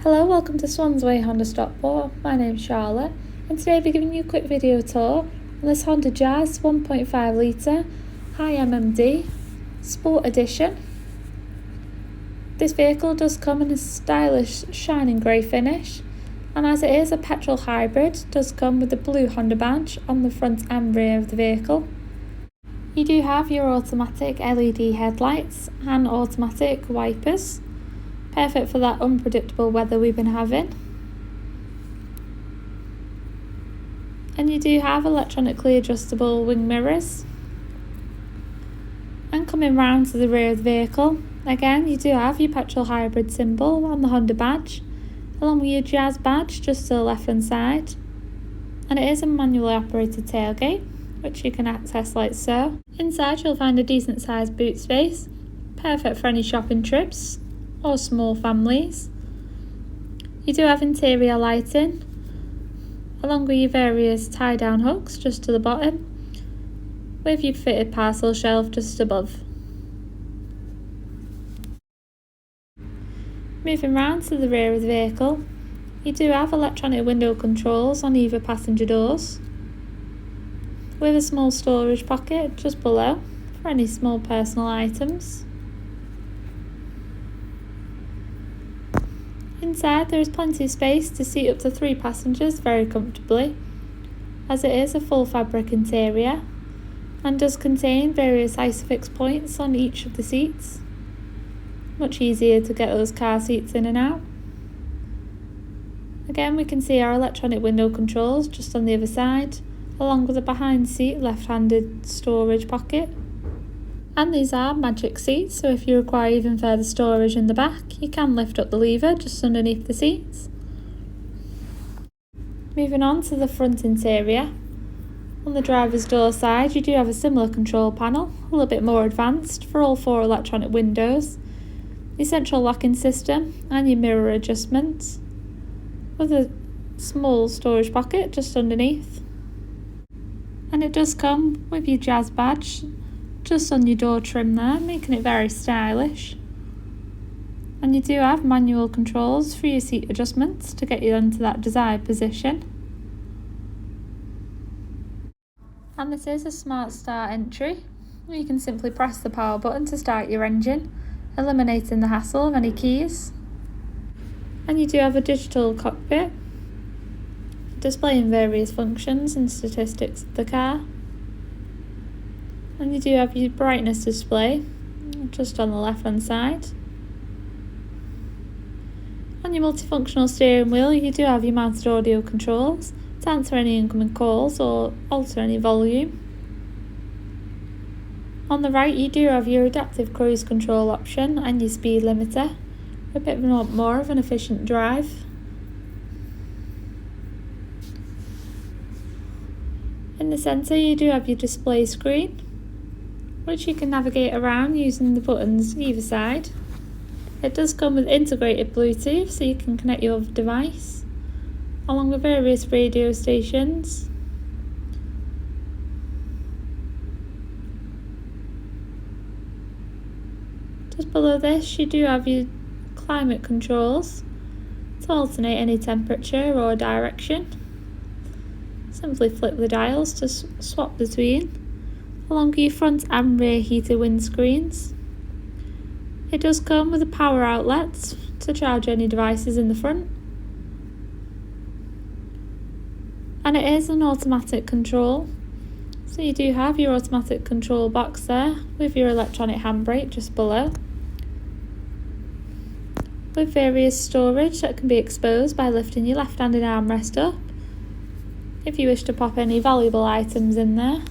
Hello, welcome to Swansway Honda Stockport. My name's Charlotte, and today I'll be giving you a quick video tour on this Honda Jazz 1.5 litre high MMD Sport Edition. This vehicle does come in a stylish shining grey finish, and as it is a petrol hybrid, it does come with the blue Honda badge on the front and rear of the vehicle. You do have your automatic LED headlights and automatic wipers, perfect for that unpredictable weather we've been having. And you do have electronically adjustable wing mirrors. And coming round to the rear of the vehicle, again you do have your petrol hybrid symbol on the Honda badge, along with your Jazz badge just to the left hand side. And it is a manually operated tailgate, which you can access like so. Inside you'll find a decent sized boot space, perfect for any shopping trips or small families. You do have interior lighting, along with your various tie down hooks just to the bottom, with your fitted parcel shelf just above. Moving round to the rear of the vehicle, you do have electronic window controls on either passenger doors, with a small storage pocket just below for any small personal items. Inside there is plenty of space to seat up to 3 passengers very comfortably, as it is a full fabric interior and does contain various isofix points on each of the seats. Much easier to get those car seats in and out. Again, we can see our electronic window controls just on the other side, along with a behind seat left-handed storage pocket. And these are magic seats, so if you require even further storage in the back, you can lift up the lever just underneath the seats. Moving on to the front interior. On the driver's door side, you do have a similar control panel, a little bit more advanced for all 4 electronic windows, your central locking system and your mirror adjustments, with a small storage pocket just underneath. And it does come with your Jazz badge just on your door trim there, making it very stylish. And you do have manual controls for your seat adjustments to get you into that desired position. And this is a smart start entry. You can simply press the power button to start your engine, eliminating the hassle of any keys. And you do have a digital cockpit, displaying various functions and statistics of the car. And you do have your brightness display just on the left hand side. On your multifunctional steering wheel, you do have your mounted audio controls to answer any incoming calls or alter any volume. On the right, you do have your adaptive cruise control option and your speed limiter, a bit more of an efficient drive. In the centre, you do have your display screen, which you can navigate around using the buttons either side. It does come with integrated Bluetooth, so you can connect your device, along with various radio stations. Just below this, you do have your climate controls to alternate any temperature or direction. Simply flip the dials to swap between, along with your front and rear heated windscreens. It does come with a power outlet to charge any devices in the front. And it is an automatic control, so you do have your automatic control box there with your electronic handbrake just below, with various storage that can be exposed by lifting your left-handed armrest up if you wish to pop any valuable items in there.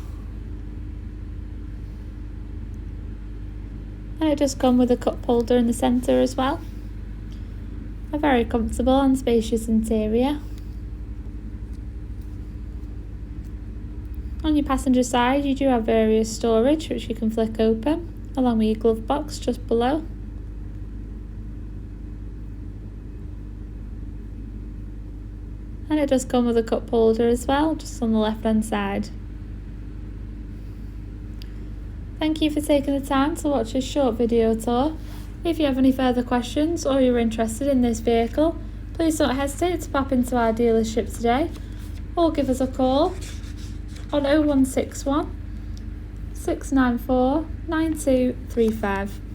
And it does come with a cup holder in the centre as well. A very comfortable and spacious interior. On your passenger side, you do have various storage which you can flick open, along with your glove box just below. And it does come with a cup holder as well, just on the left hand side. Thank you for taking the time to watch this short video tour. If you have any further questions or you're interested in this vehicle, please don't hesitate to pop into our dealership today or give us a call on 0161 694 9235.